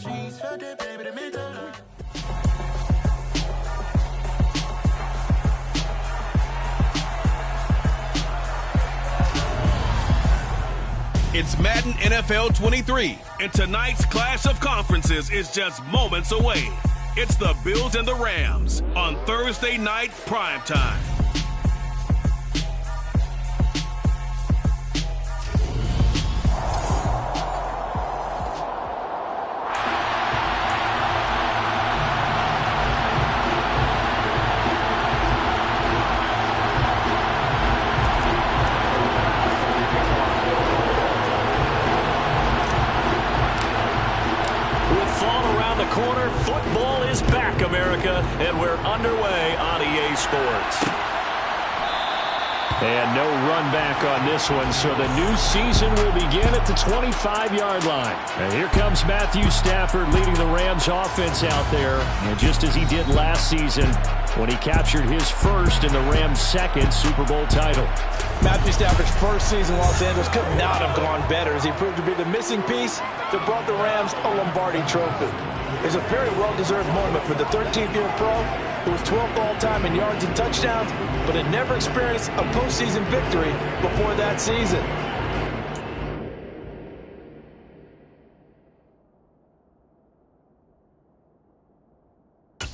It's Madden NFL 23, and tonight's clash of conferences is just moments away. It's the Bills and the Rams on Thursday night primetime. Football is back, America, and we're underway on EA Sports. And no run back on this one, so the new season will begin at the 25-yard line. And here comes Matthew Stafford leading the Rams offense out there, and just as he did last season when he captured his first and the Rams' second Super Bowl title. Matthew Stafford's first season in Los Angeles could not have gone better, as he proved to be the missing piece that brought the Rams a Lombardi trophy. It's a very well-deserved moment for the 13th-year pro, who was 12th all-time in yards and touchdowns, but had never experienced a postseason victory before that season. He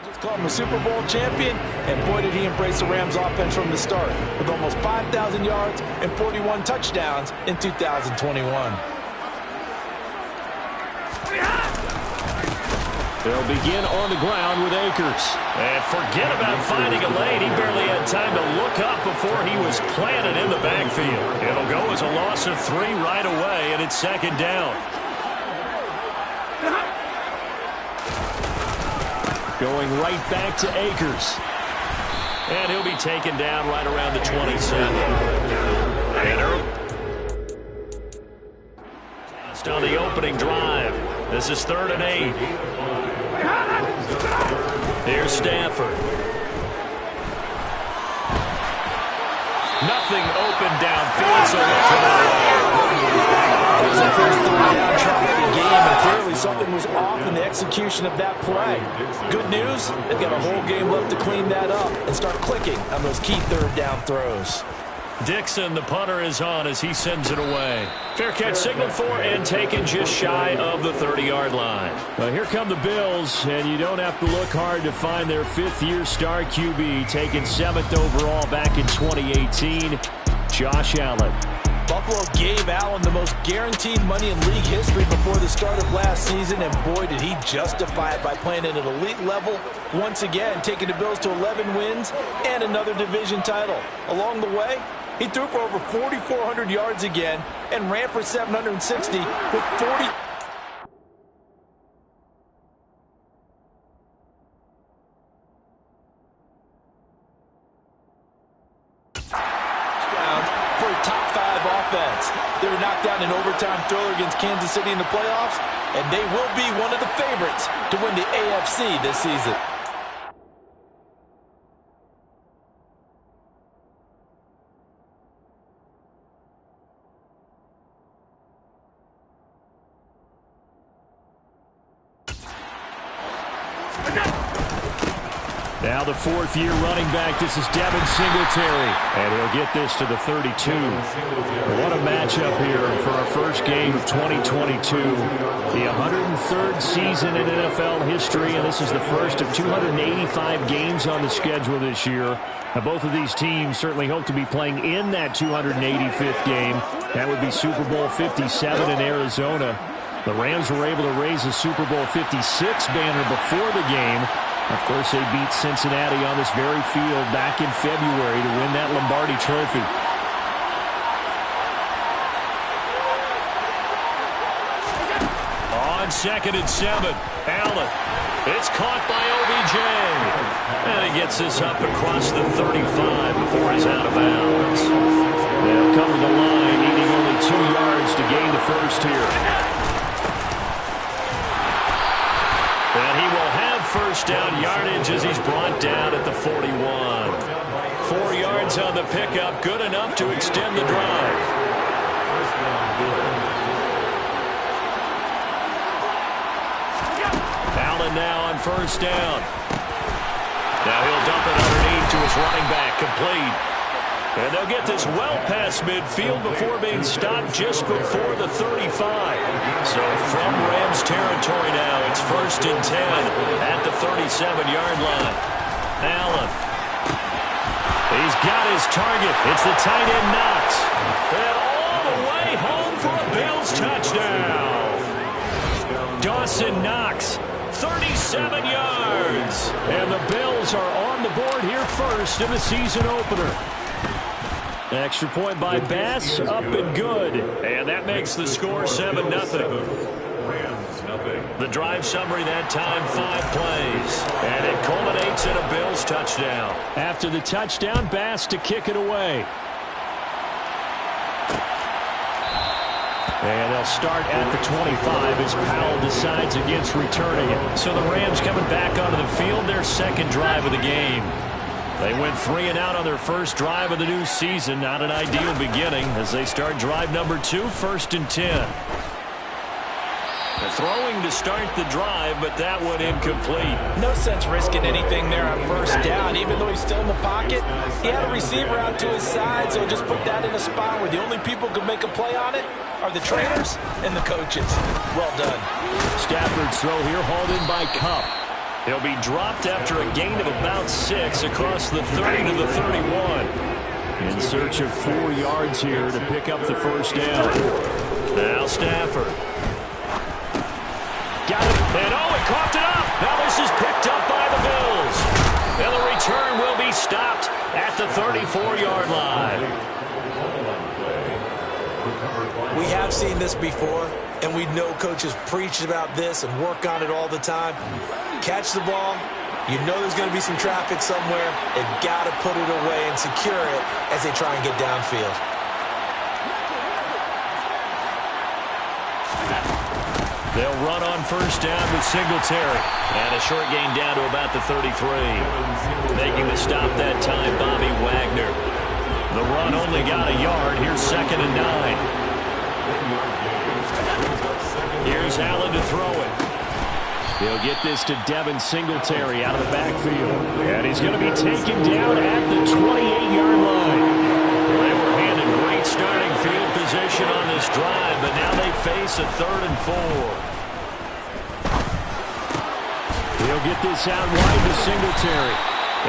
just called him a Super Bowl champion, and boy did he embrace the Rams offense from the start, with almost 5,000 yards and 41 touchdowns in 2021. They'll begin on the ground with Akers. And forget about finding a lane. He barely had time to look up before he was planted in the backfield. It'll go as a loss of 3 right away, and it's second down. Going right back to Akers. And he'll be taken down right around the 27. Just on the opening drive. This is 3rd and 8. Here's Stafford. Nothing open downfield, so it was the first third-down try of the game, and clearly something was off in the execution of that play. Good news, they've got a whole game left to clean that up and start clicking on those key third-down throws. Dixon, the punter, is on as he sends it away. Fair catch signaled for and taken just shy of the 30-yard line. Well, here come the Bills, and you don't have to look hard to find their 5th-year star QB, taken 7th overall back in 2018, Josh Allen. Buffalo gave Allen the most guaranteed money in league history before the start of last season, and boy, did he justify it by playing at an elite level once again, taking the Bills to 11 wins and another division title. Along the way, he threw for over 4,400 yards again and ran for 760 with 40. For a top 5 offense. They were knocked down in overtime thriller against Kansas City in the playoffs, and they will be one of the favorites to win the AFC this season. Now the 4th-year running back, this is Devin Singletary, and he'll get this to the 32. What a matchup here for our first game of 2022. The 103rd season in NFL history, and this is the first of 285 games on the schedule this year. Now, both of these teams certainly hope to be playing in that 285th game. That would be Super Bowl 57 in Arizona. The Rams were able to raise a Super Bowl 56 banner before the game. Of course, they beat Cincinnati on this very field back in February to win that Lombardi trophy. On 2nd and 7, Allen. It's caught by OBJ. And he gets this up across the 35 before he's out of bounds. They'll come to the line, needing only 2 yards to gain the first here. And he will have first down yardage as he's brought down at the 41. 4 yards on the pickup, good enough to extend the drive. Allen now on first down. Now he'll dump it underneath to his running back, complete. And they'll get this well past midfield before being stopped just before the 35. So from Rams territory now, it's 1st and 10 at the 37-yard line. Allen. He's got his target. It's the tight end Knox. And all the way home for a Bills touchdown. Dawson Knox, 37 yards. And the Bills are on the board here first in the season opener. Extra point by Bass, up and good. And that makes the score 7-0. The drive summary that time, 5 plays. And it culminates in a Bills touchdown. After the touchdown, Bass to kick it away. And they'll start at the 25 as Powell decides against returning it. So the Rams coming back onto the field, their second drive of the game. They went 3 and out on their first drive of the new season. Not an ideal beginning as they start drive number 2, 1st and 10. They're throwing to start the drive, but that one incomplete. No sense risking anything there on first down. Even though he's still in the pocket, he had a receiver out to his side, so just put that in a spot where the only people who can make a play on it are the trainers and the coaches. Well done. Stafford's throw here hauled in by Kupp. He'll be dropped after a gain of about 6 across the 30 to the 31. In search of 4 yards here to pick up the first down. Now Stafford. Got it. And he coughed it up. Now this is picked up by the Bills. And the return will be stopped at the 34-yard line. We have seen this before, and we know coaches preach about this and work on it all the time. Catch the ball. You know there's going to be some traffic somewhere. They've got to put it away and secure it as they try and get downfield. They'll run on first down with Singletary. And a short gain down to about the 33. Making the stop that time, Bobby Wagner. The run only got a yard. Here's 2nd and 9. Here's Allen to throw it. He'll get this to Devin Singletary out of the backfield. And he's going to be taken down at the 28-yard line. They were handed great starting field position on this drive, but now they face a 3rd and 4. He'll get this out wide to Singletary.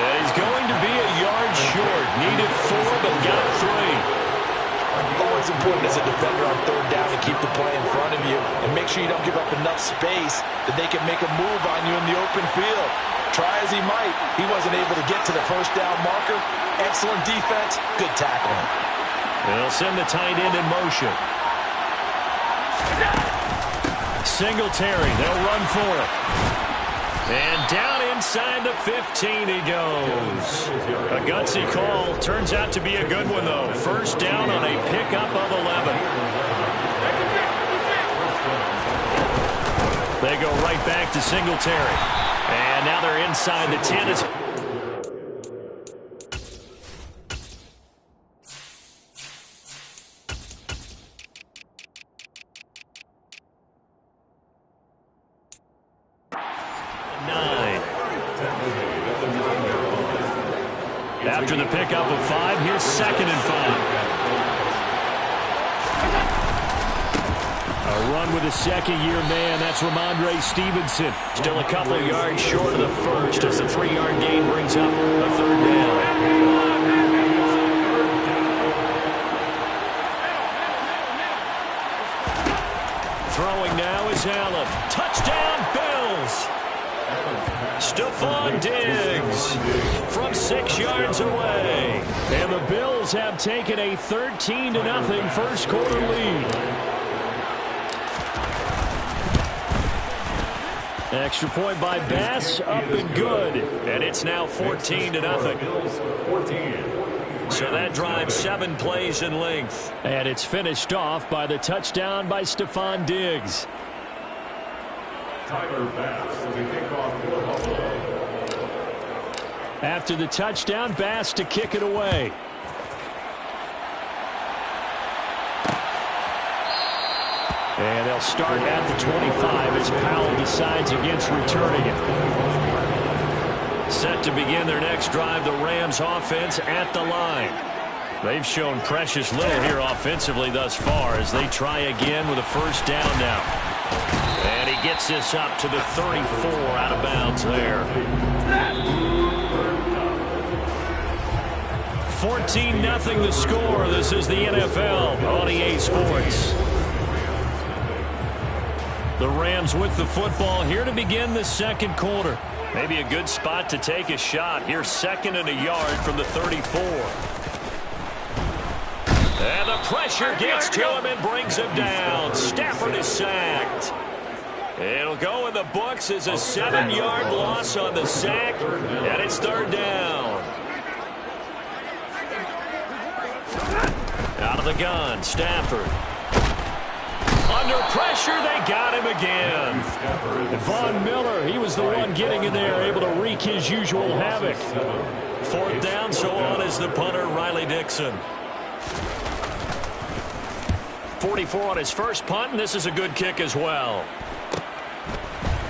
And he's going to be a yard short. Needed 4, but got 3. Always important as a defender on 3rd down to keep the play in front of you and make sure you don't give up enough space that they can make a move on you in the open field. Try as he might, he wasn't able to get to the first down marker. Excellent defense, good tackling. They'll send the tight end in motion. Singletary, they'll run for it. And down inside the 15 he goes. A gutsy call. Turns out to be a good one, though. First down on a pickup of 11. They go right back to Singletary. And now they're inside the 10. After the pickup of 5, here's 2nd and 5. A run with a second-year man. That's Ramondre Stevenson. Still a couple of yards short of the first as the 3-yard gain brings up a 3rd down. Throwing now is Allen. Touchdown, Bills! Stephon Diggs from 6 yards away. And the Bills have taken a 13-0 first quarter lead. Extra point by Bass, up and good. And it's now 14-0. So that drives 7 plays in length. And it's finished off by the touchdown by Stephon Diggs. After the touchdown, Bass to kick it away. And they'll start at the 25 as Powell decides against returning it. Set to begin their next drive, the Rams offense at the line. They've shown precious little here offensively thus far as they try again with a first down now. And he gets this up to the 34 out of bounds there. 14-0 the score. This is the NFL on EA Sports. The Rams with the football here to begin the second quarter. Maybe a good spot to take a shot. Here, 2nd and a yard from the 34. And the pressure gets to him and brings him down. Stafford is sacked. It'll go in the books as a 7-yard loss on the sack, and it's 3rd down. Out of the gun, Stafford. Under pressure, they got him again. Von Miller, he was the one getting in there, able to wreak his usual havoc. 4th down, so on is the punter, Riley Dixon. 44 on his first punt, and this is a good kick as well.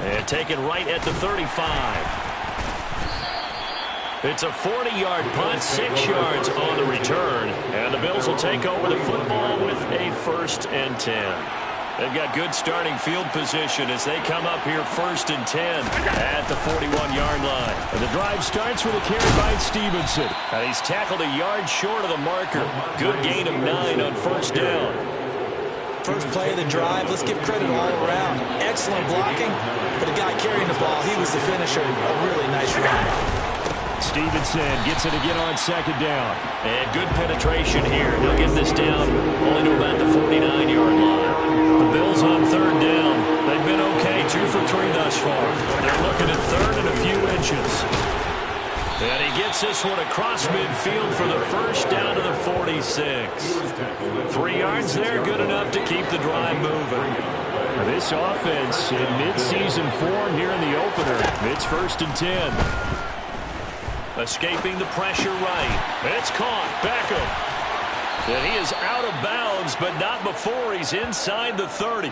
And taken right at the 35. It's a 40-yard punt, 6 yards on the return. And the Bills will take over the football with a 1st and 10. They've got good starting field position as they come up here 1st and 10 at the 41-yard line. And the drive starts with a carry by Stevenson. And he's tackled a yard short of the marker. Good gain of 9 on 1st down. First play of the drive, let's give credit all around. Excellent blocking, but the guy carrying the ball, he was the finisher. A really nice run. Stevenson gets it again on 2nd down. And good penetration here. He'll get this down only to about the 49-yard line. The Bills on 3rd down. They've been okay, 2 for 3 thus far. They're looking at 3rd and a few inches. And he gets this one across midfield for the 1st down to the 46. 3 yards there, good enough to keep the drive moving. This offense in mid-season form here in the opener. It's 1st and 10. Escaping the pressure right. It's caught. Beckham. And he is out of bounds, but not before he's inside the 30.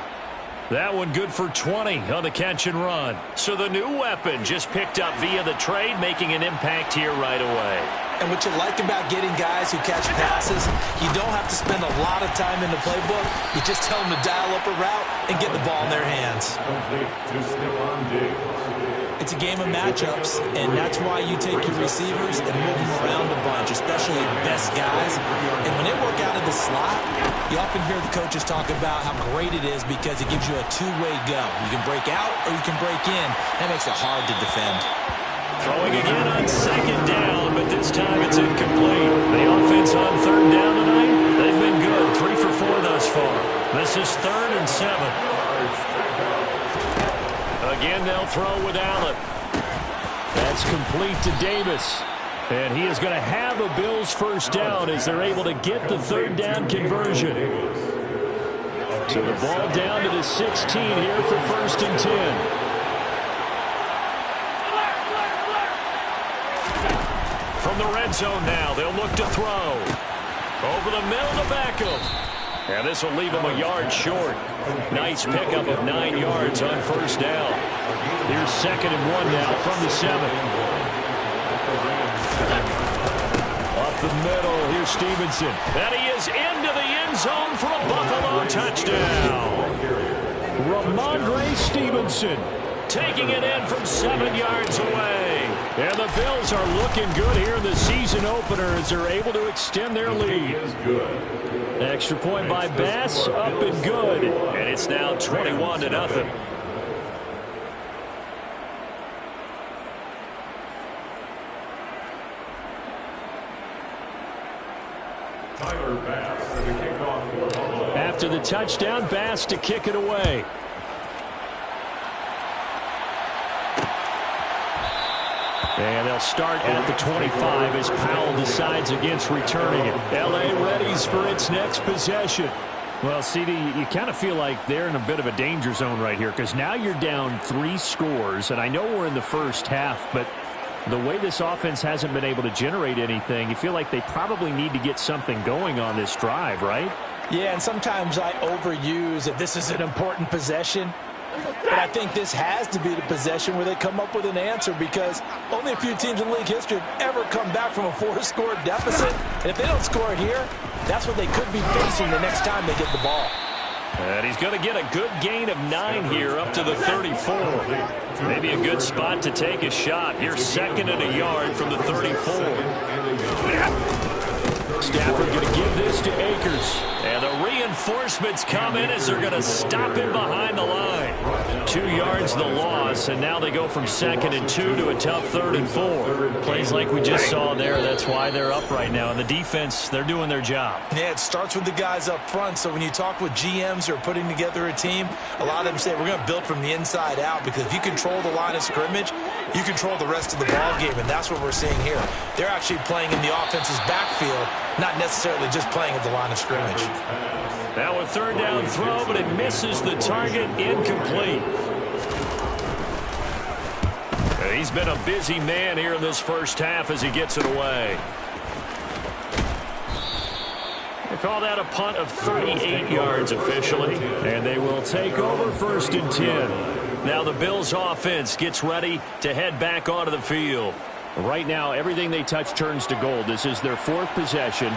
That one good for 20 on the catch and run. So the new weapon just picked up via the trade, making an impact here right away. And what you like about getting guys who catch passes, you don't have to spend a lot of time in the playbook. You just tell them to dial up a route and get the ball in their hands. It's a game of matchups, and that's why you take your receivers and move them around a bunch, especially your best guys. And when they work out of the slot, you often hear the coaches talk about how great it is because it gives you a two-way go. You can break out or you can break in. That makes it hard to defend. Throwing again on 2nd down, but this time it's incomplete. The offense on 3rd down tonight, they've been good. 3 for 4 thus far. This is 3rd and 7. Again, they'll throw with Allen. That's complete to Davis. And he is going to have a Bills 1st down as they're able to get the 3rd down conversion. So the ball down to the 16 here for 1st and 10. From the red zone now, they'll look to throw. Over the middle to Beckham. And this will leave him a yard short. Nice pickup of 9 yards on 1st down. Here's 2nd and 1 now from the 7. Up the middle, here's Stevenson. And he is into the end zone for a Buffalo touchdown. Ramondre Stevenson taking it in from 7 yards away. And the Bills are looking good here in the season opener as they're able to extend their lead. Extra point by Bass, up and good. And it's now 21-0. After the touchdown, Bass to kick it away. And they'll start at the 25 as Powell decides against returning it. L.A. readies for its next possession. Well, CD, you kind of feel like they're in a bit of a danger zone right here because now you're down 3 scores, and I know we're in the first half, but the way this offense hasn't been able to generate anything, you feel like they probably need to get something going on this drive, right? Yeah, and sometimes I overuse that this is an important possession. But I think this has to be the possession where they come up with an answer, because only a few teams in league history have ever come back from a 4-score deficit. And if they don't score it here, that's what they could be facing the next time they get the ball. And he's going to get a good gain of 9 here up to the 34. Maybe a good spot to take a shot. Here's 2nd and a yard from the 34. Stafford going to give this to Akers. And the reinforcements come in as they're going to stop him behind the line. 2 yards the loss, and now they go from 2nd and 2 to a tough 3rd and 4. Plays like we just saw there, that's why they're up right now. And the defense, they're doing their job. Yeah, it starts with the guys up front. So when you talk with GMs who are putting together a team, a lot of them say we're going to build from the inside out, because if you control the line of scrimmage, you control the rest of the ball game, and that's what we're seeing here. They're actually playing in the offense's backfield, not necessarily just playing at the line of scrimmage. Now a 3rd down throw, but it misses the target, incomplete. He's been a busy man here in this first half as he gets it away. They call that a punt of 38 yards officially, and they will take over 1st and 10. Now the Bills offense gets ready to head back onto the field. Right now, everything they touch turns to gold. This is their 4th possession.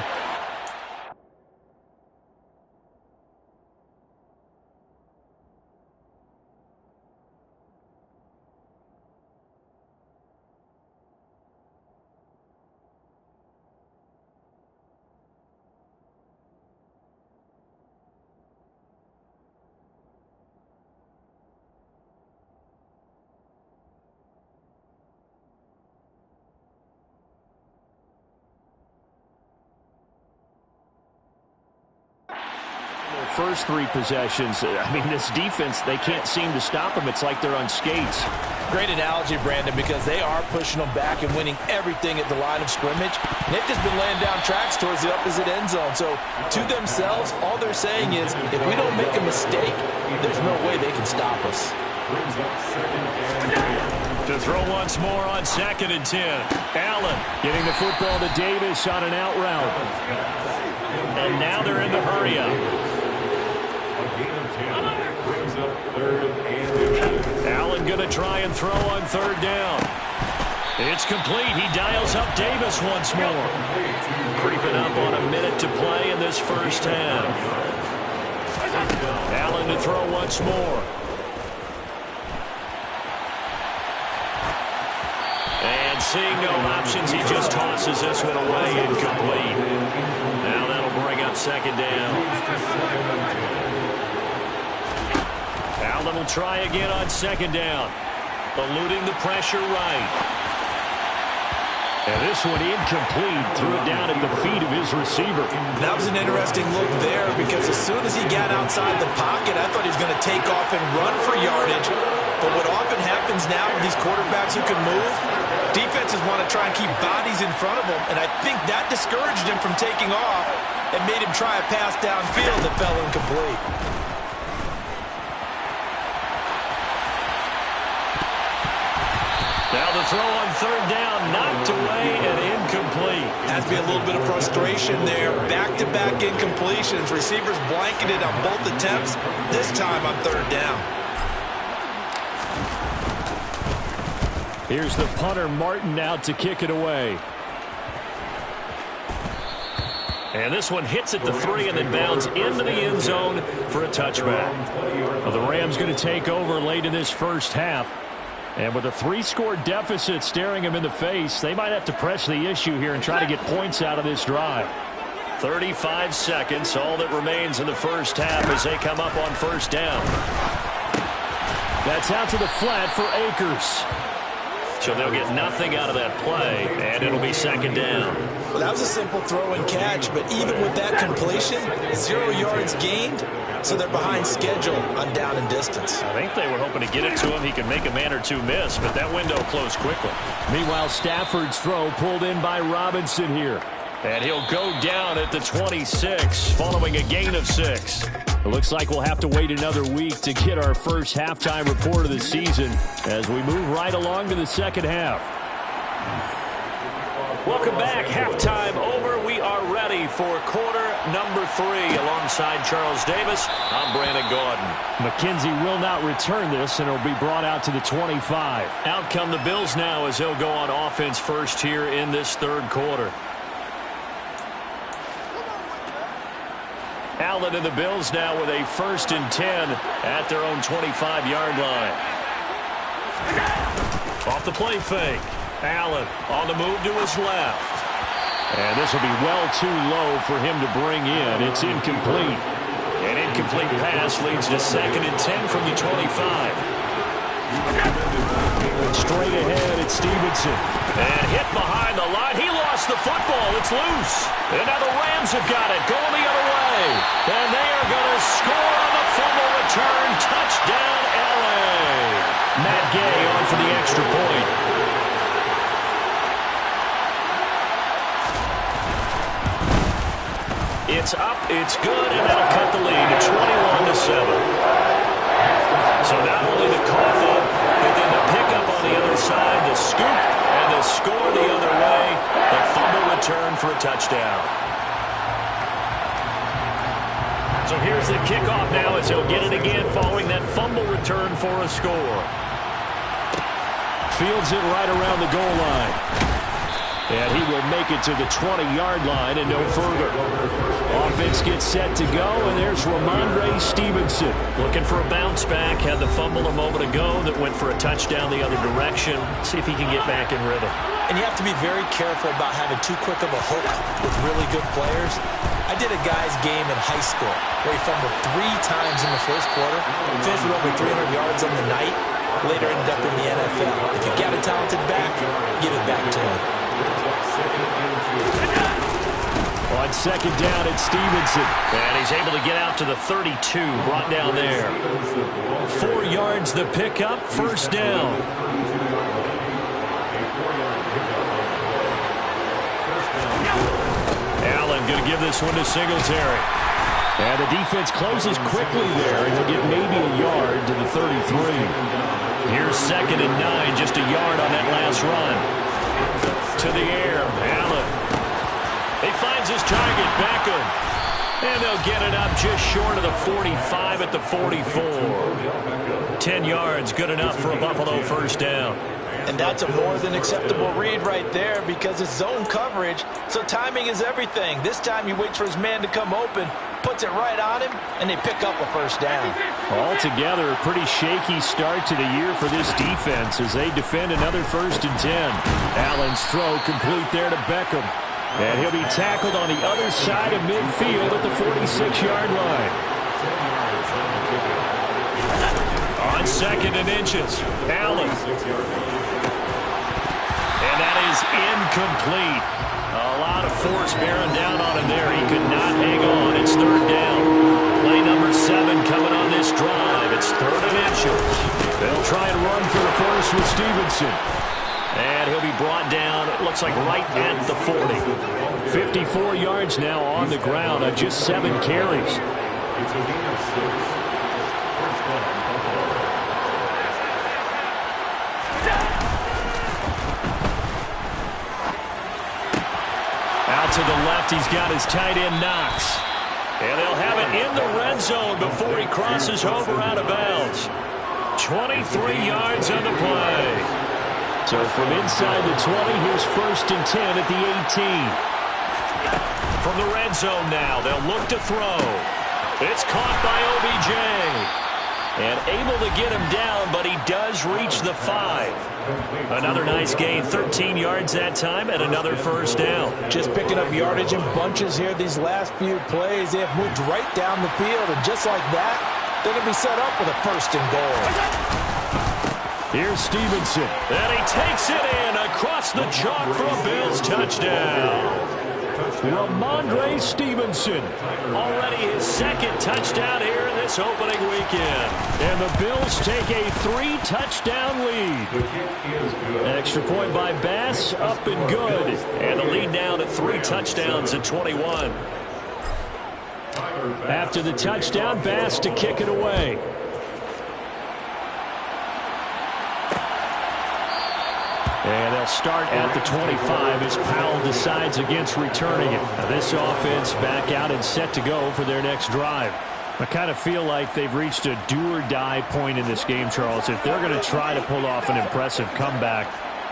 First 3 possessions, I mean, this defense, they can't seem to stop them. It's like they're on skates. Great analogy, Brandon, because they are pushing them back and winning everything at the line of scrimmage. And they've just been laying down tracks towards the opposite end zone. So to themselves, all they're saying is, if we don't make a mistake, there's no way they can stop us. To throw once more on 2nd and 10. Allen getting the football to Davis on an out route. And now they're in the hurry-up. Allen going to try and throw on 3rd down. It's complete. He dials up Davis once more. Creeping up on a minute to play in this first half. Allen to throw once more. And seeing no options, he just tosses this one away, incomplete. Now that'll bring up 2nd down. Allen will try again on 2nd down. Eluding the pressure right. And this one incomplete. Threw it down at the feet of his receiver. That was an interesting look there, because as soon as he got outside the pocket, I thought he was going to take off and run for yardage. But what often happens now with these quarterbacks who can move, defenses want to try and keep bodies in front of them, and I think that discouraged him from taking off and made him try a pass downfield that fell incomplete. Now the throw on 3rd down, knocked away and incomplete. Has to be a little bit of frustration there. Back-to-back incompletions. Receivers blanketed on both attempts, this time on 3rd down. Here's the punter, Martin, out to kick it away. And this one hits at the 3 and then bounds into the end zone for a touchback. Well, the Rams going to take over late in this first half. And with a 3-score deficit staring them in the face, they might have to press the issue here and try to get points out of this drive. 35 seconds, all that remains in the first half as they come up on 1st down. That's out to the flat for Akers. So they'll get nothing out of that play, and it'll be 2nd down. Well, that was a simple throw and catch, but even with that completion, 0 yards gained, so they're behind schedule on down and distance. I think they were hoping to get it to him. He could make a man or two miss, but that window closed quickly. Meanwhile, Stafford's throw pulled in by Robinson here. And he'll go down at the 26, following a gain of 6. It looks like we'll have to wait another week to get our first halftime report of the season as we move right along to the second half. Welcome back. Halftime over. We are ready for quarter number 3. Alongside Charles Davis, I'm Brandon Gaudin. McKenzie will not return this, and it'll be brought out to the 25. Out come the Bills now as they'll go on offense first here in this third quarter. Allen and the Bills now with a 1st and 10 at their own 25-yard line. Off the play fake. Allen on the move to his left. And this will be well too low for him to bring in. It's incomplete. An incomplete pass leads to 2nd and 10 from the 25. Straight ahead, it's Stevenson. And hit behind the line. He lost the football. It's loose. And now the Rams have got it. Going the other way. And they are going to score on the fumble return. Touchdown, L.A. Matt Gay on for the extra point. It's up, it's good, and that'll cut the lead to 21-7. So not only the cough up, but then the pickup on the other side, the scoop, and the score the other way, the fumble return for a touchdown. So here's the kickoff now as he'll get it again following that fumble return for a score. Fields it right around the goal line. And he will make it to the 20-yard line and no further. Offense gets set to go, and there's Ramondre Stevenson. Looking for a bounce back. Had the fumble a moment ago that went for a touchdown the other direction. See if he can get back in rhythm. And you have to be very careful about having too quick of a hook with really good players. I did a guy's game in high school where he fumbled 3 times in the first quarter, finished with over 300 yards on the night, later ended up in the NFL. If you got a talented back, give it back to him. On 2nd down, it's Stevenson. And he's able to get out to the 32, brought down there. 4 yards the pickup, 1st down. Allen going to give this one to Singletary. And the defense closes quickly there, and he'll get maybe a yard to the 33. Here's 2nd and 9, just a yard on that last run. To the air, Allen. He finds his target, Beckham. And they'll get it up just short of the 45 at the 44. 10 yards, good enough for a Buffalo 1st down. And that's a more than acceptable read right there because it's zone coverage, so timing is everything. This time he waits for his man to come open, puts it right on him, and they pick up a 1st down. Altogether, a pretty shaky start to the year for this defense as they defend another 1st and 10. Allen's throw complete there to Beckham. And he'll be tackled on the other side of midfield at the 46-yard line. On 2nd and inches, Allen. And that is incomplete. A lot of force bearing down on him there. He could not hang on. It's 3rd down. Play number 7 coming on this drive. It's 3rd and inches. They'll try and run for the 1st with Stevenson. And he'll be brought down, it looks like right at the 40. 54 yards now on the ground on just 7 carries. Out to the left, he's got his tight end Knox. And they'll have it in the red zone before he crosses over out of bounds. 23 yards on the play. So from inside the 20, here's 1st and 10 at the 18. From the red zone now, they'll look to throw. It's caught by OBJ. And able to get him down, but he does reach the 5. Another nice gain, 13 yards that time, and another 1st down. Just picking up yardage in bunches here these last few plays. They have moved right down the field, and just like that, they're going to be set up with a 1st and goal. Here's Stevenson. And he takes it in across the chalk for a Bills touchdown. Ramondre Stevenson. Already his 2nd touchdown here in this opening weekend. And the Bills take a 3-touchdown lead. An extra point by Bass, up and good. And the lead now to 3 touchdowns at 21. After the touchdown, Bass to kick it away. And they'll start at the 25 as Powell decides against returning it. Now this offense back out and set to go for their next drive. I kind of feel like they've reached a do-or-die point in this game, Charles. If they're going to try to pull off an impressive comeback,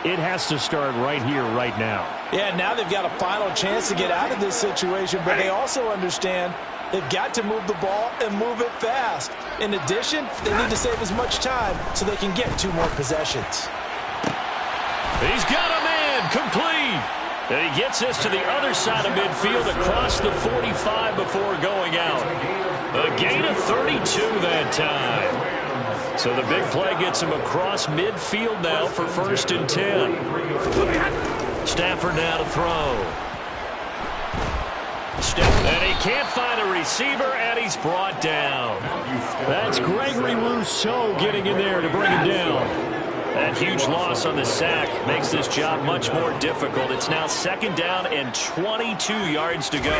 it has to start right here, right now. Yeah, now they've got a final chance to get out of this situation, but they also understand they've got to move the ball and move it fast. In addition, they need to save as much time so they can get 2 more possessions. He's got a man complete. And he gets this to the other side of midfield across the 45 before going out. A gain of 32 that time. So the big play gets him across midfield now for 1st and 10. Stafford now to throw. And he can't find a receiver, and he's brought down. That's Gregory Rousseau getting in there to bring him down. That huge loss on the sack makes this job much more difficult. It's now 2nd down and 22 yards to go.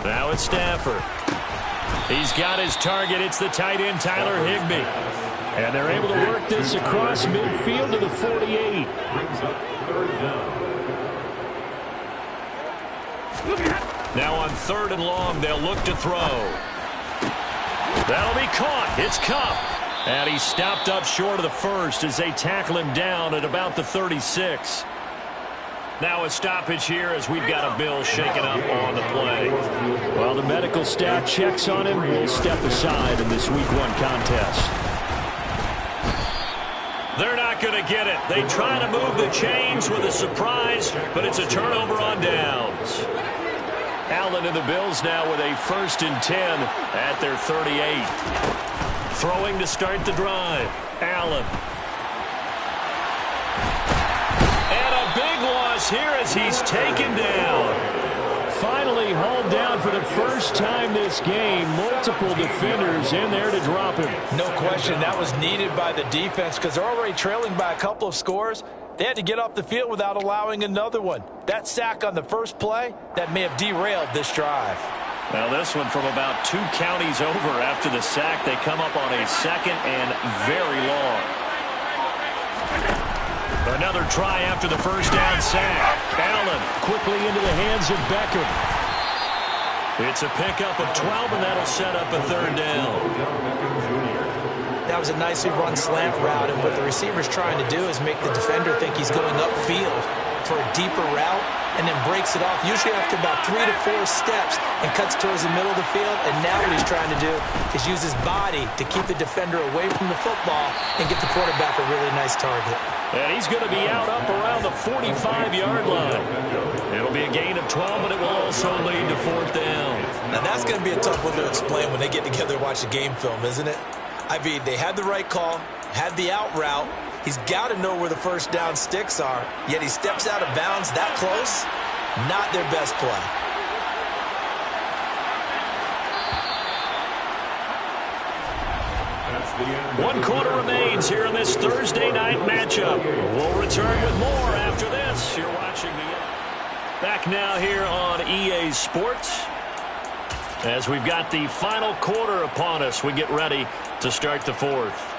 Now it's Stafford. He's got his target. It's the tight end, Tyler Higbee. And they're able to work this across midfield to the 48. Now on 3rd and long, they'll look to throw. That'll be caught. It's Kupp. And he's stopped up short of the 1st as they tackle him down at about the 36. Now a stoppage here as we've got a Bill shaken up on the play. While the medical staff checks on him, we'll step aside in this Week 1 contest. They're not going to get it. They try to move the chains with a surprise, but it's a turnover on downs. Allen and the Bills now with a 1st and 10 at their 38. Throwing to start the drive. Allen. And a big loss here as he's taken down. Finally hauled down for the first time this game. Multiple defenders in there to drop him. No question, that was needed by the defense because they're already trailing by a couple of scores. They had to get off the field without allowing another one. That sack on the first play, that may have derailed this drive. Now this one from about 2 counties over after the sack. They come up on a 2nd and very long. Another try after the first down sack. Allen quickly into the hands of Beckham. It's a pickup of 12, and that'll set up a 3rd down. That was a nicely run slant route, and what the receiver's trying to do is make the defender think he's going upfield for a deeper route, and then breaks it off, usually after about 3 to 4 steps, and cuts towards the middle of the field. And now what he's trying to do is use his body to keep the defender away from the football and get the quarterback a really nice target. And he's going to be out up around the 45-yard line. It'll be a gain of 12, but it will also lead to 4th down. Now that's going to be a tough one to explain when they get together and watch the game film, isn't it? I mean, they had the right call, had the out route. He's got to know where the first down sticks are, yet he steps out of bounds that close. Not their best play. One quarter remains here in this Thursday night matchup. We'll return with more after this. You're watching back now here on EA Sports. As we've got the final quarter upon us, we get ready to start the 4th.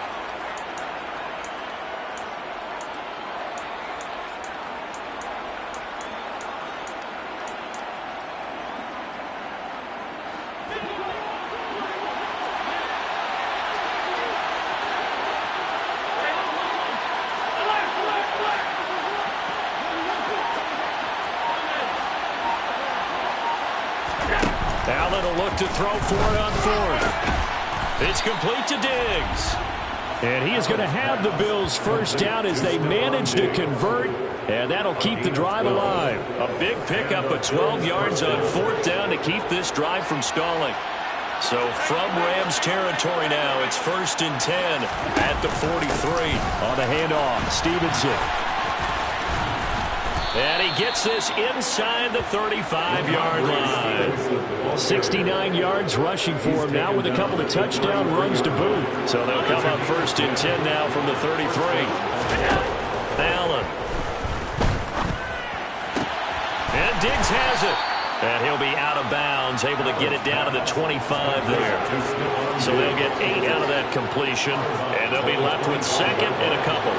Allen will look to throw for it on 4th. It's complete to Diggs. And he is going to have the Bills first down as they manage to convert, and that'll keep the drive alive. A big pickup of 12 yards on 4th down to keep this drive from stalling. So from Rams territory now, it's 1st and 10 at the 43. On the handoff, Stevenson. And he gets this inside the 35-yard line. 69 yards rushing for him now with a couple of touchdown runs to boot. So they'll come up 1st and 10 now from the 33. Allen. And Diggs has it. And he'll be out of bounds, able to get it down to the 25 there. So they'll get 8 out of that completion, and they'll be left with 2nd and a couple.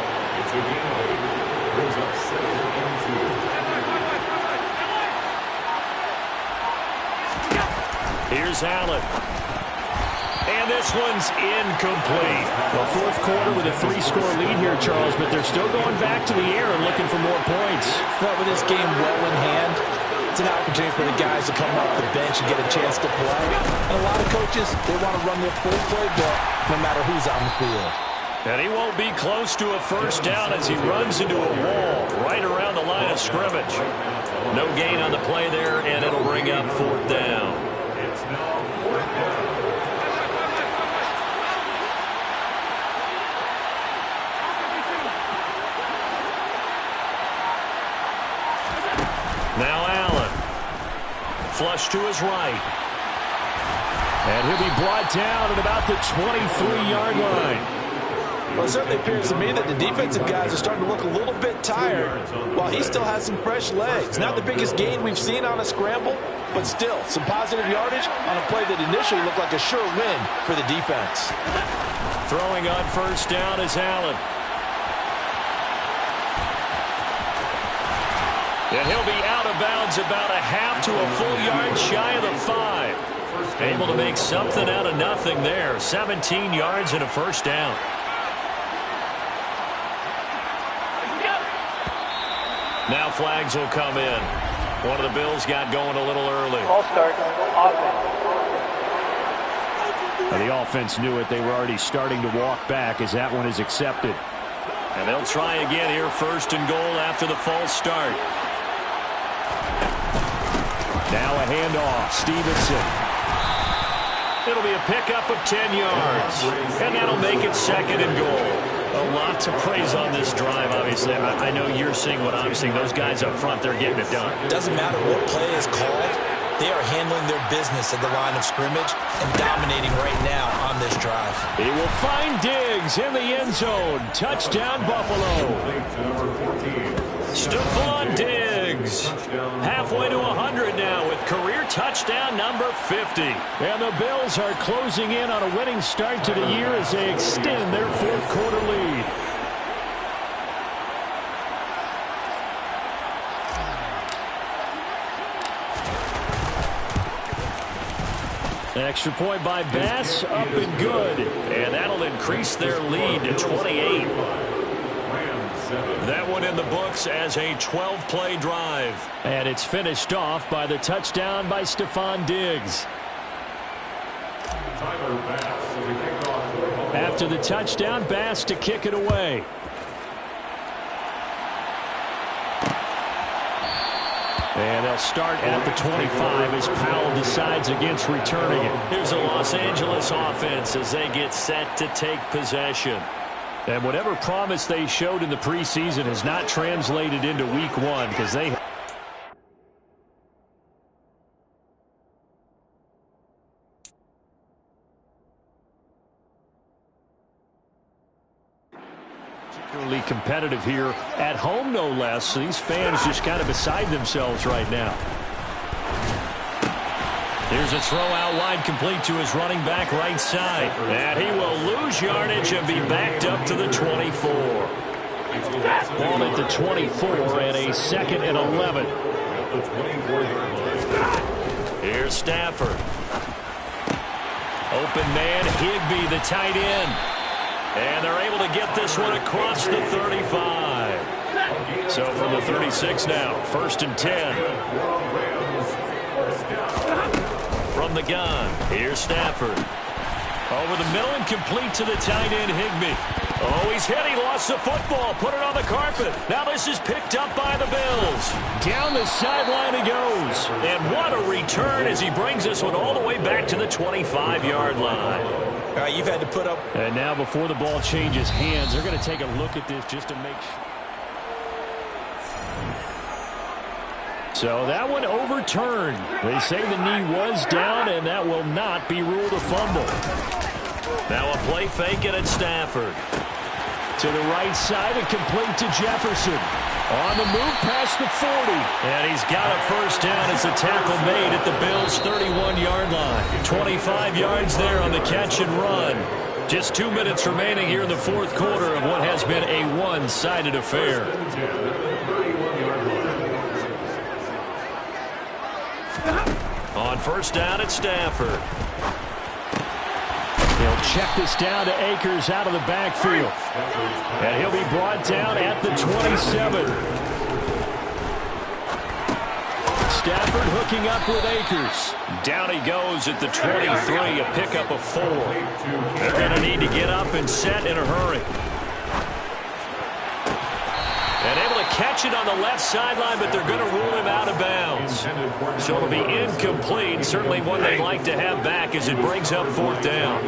Here's Allen. And this one's incomplete. Well, fourth quarter with a 3-score lead here, Charles, but they're still going back to the air and looking for more points. Well, with this game well in hand, it's an opportunity for the guys to come off the bench and get a chance to play. And a lot of coaches, they want to run their full playbook no matter who's on the field. And he won't be close to a first down as he runs into a wall right around the line of scrimmage. No gain on the play there, and it'll bring up fourth down. Now Allen. Flush to his right. And he'll be brought down at about the 23-yard line. Well, it certainly appears to me that the defensive guys are starting to look a little bit tired while he still has some fresh legs. Not the biggest gain we've seen on a scramble, but still some positive yardage on a play that initially looked like a sure win for the defense. Throwing on first down is Allen. And he'll be out of bounds about a half to a full yard shy of the 5. Able to make something out of nothing there. 17 yards and a first down. Now flags will come in. One of the Bills got going a little early. All start. Offense. And the offense knew it. They were already starting to walk back as that one is accepted. And they'll try again here, first and goal after the false start. Now a handoff. Stevenson. It'll be a pickup of 10 yards. And that'll make it second and goal. A lot to praise on this drive, obviously. I know you're seeing what I'm seeing. Those guys up front, they're getting it done. Doesn't matter what play is called. They are handling their business at the line of scrimmage and dominating right now on this drive. He will find Diggs in the end zone. Touchdown, Buffalo. Stephon Diggs. Halfway to 100 now with career touchdown number 50. And the Bills are closing in on a winning start to the year as they extend their fourth quarter lead. An extra point by Bass, up and good. And that'll increase their lead to 28. That one in the books as a 12-play drive. And it's finished off by the touchdown by Stephon Diggs. After the touchdown, Bass to kick it away. And they'll start at the 25 as Powell decides against returning it. Here's a Los Angeles offense as they get set to take possession. And whatever promise they showed in the preseason has not translated into week 1 because they particularly competitive here at home, no less. So these fans just kind of beside themselves right now. Here's a throw out wide, complete to his running back right side. And he will lose yardage and be backed up to the 24. Ball at the 24 and a 2nd and 11. Here's Stafford. Open man, Higbee, the tight end. And they're able to get this one across the 35. So from the 36 now, 1st and 10. From the gun, here's Stafford. Over the middle and complete to the tight end, Higbee. Oh, he's hit. He lost the football. Put it on the carpet. Now this is picked up by the Bills. Down the sideline he goes. And what a return as he brings this one all the way back to the 25-yard line. All right, you've had to put up. And now before the ball changes hands, they're going to take a look at this just to make sure. So that one overturned. They say the knee was down, and that will not be ruled a fumble. Now a play fake it at Stafford. To the right side and complete to Jefferson. On the move past the 40. And he's got a first down as the tackle made at the Bills' 31-yard line. 25 yards there on the catch and run. Just 2 minutes remaining here in the fourth quarter of what has been a one-sided affair. On first down, it's Stafford. He'll check this down to Akers out of the backfield. And he'll be brought down at the 27. Stafford hooking up with Akers. Down he goes at the 23, a pickup of 4. They're going to need to get up and set in a hurry. And able to catch it on the left sideline, but they're going to rule him out of bounds. So it'll be incomplete. Certainly one they'd like to have back as it brings up fourth down.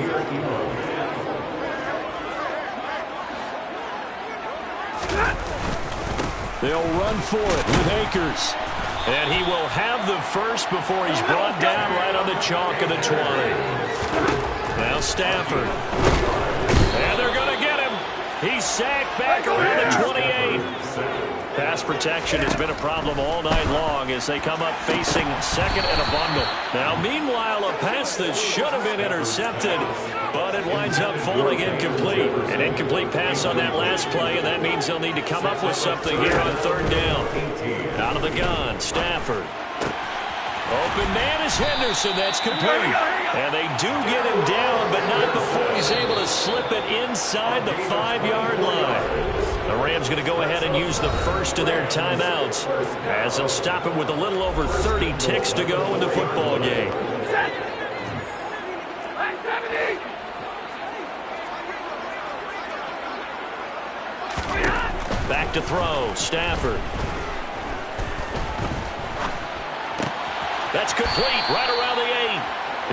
They'll run for it with Akers. And he will have the first before he's brought down right on the chalk of the 20. Now Stafford. And they're going to get him. He's sacked back around the 28. Pass protection has been a problem all night long as they come up facing second and a bundle. Now, meanwhile, a pass that should have been intercepted, but it winds up falling incomplete. An incomplete pass on that last play, and that means they'll need to come up with something here on third down. Out of the gun, Stafford. Open man is Henderson. That's complete. And they do get him down, but not before he's able to slip it inside the 5-yard line. The Rams going to go ahead and use the first of their timeouts as they'll stop it with a little over 30 ticks to go in the football game. Back to throw, Stafford. That's complete, right around the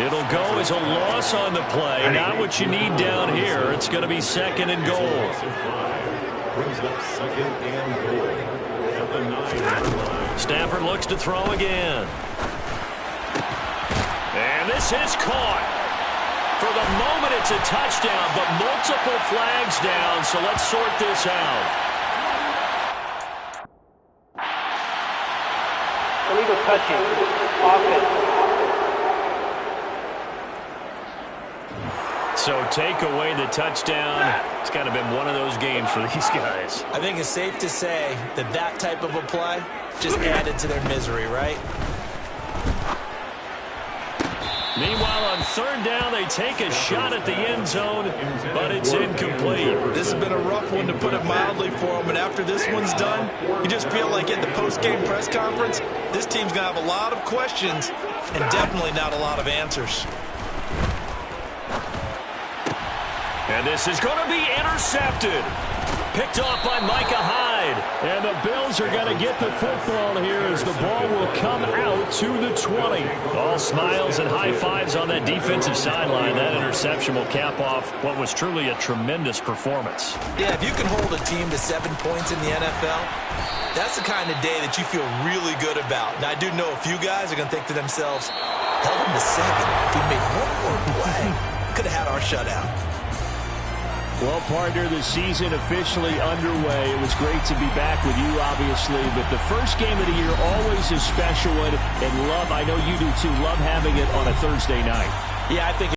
8. It'll go as a loss on the play. Not what you need down here. It's going to be second and goal. Stafford looks to throw again. And this is caught. For the moment, it's a touchdown, but multiple flags down, so let's sort this out. Illegal touching. Offense. So take away the touchdown. It's kind of been one of those games for these guys. I think it's safe to say that that type of a play just added to their misery, right? Meanwhile, on third down, they take a shot at the end zone, but it's incomplete. This has been a rough one, to put it mildly, for them. And after this one's done, you just feel like at the post-game press conference, this team's going to have a lot of questions and definitely not a lot of answers. And this is going to be intercepted. Picked off by Micah Hyde. And the Bills are going to get the football here as the ball will come out to the 20. All smiles and high fives on that defensive sideline. That interception will cap off what was truly a tremendous performance. Yeah, if you can hold a team to 7 points in the NFL, that's the kind of day that you feel really good about. Now, I do know a few guys are going to think to themselves, held them to 7. If we made one more play, could have had our shutout. Well, partner, the season officially underway. It was great to be back with you, obviously, but the first game of the year always a special one, and I know you do too, love having it on a Thursday night. Yeah, I think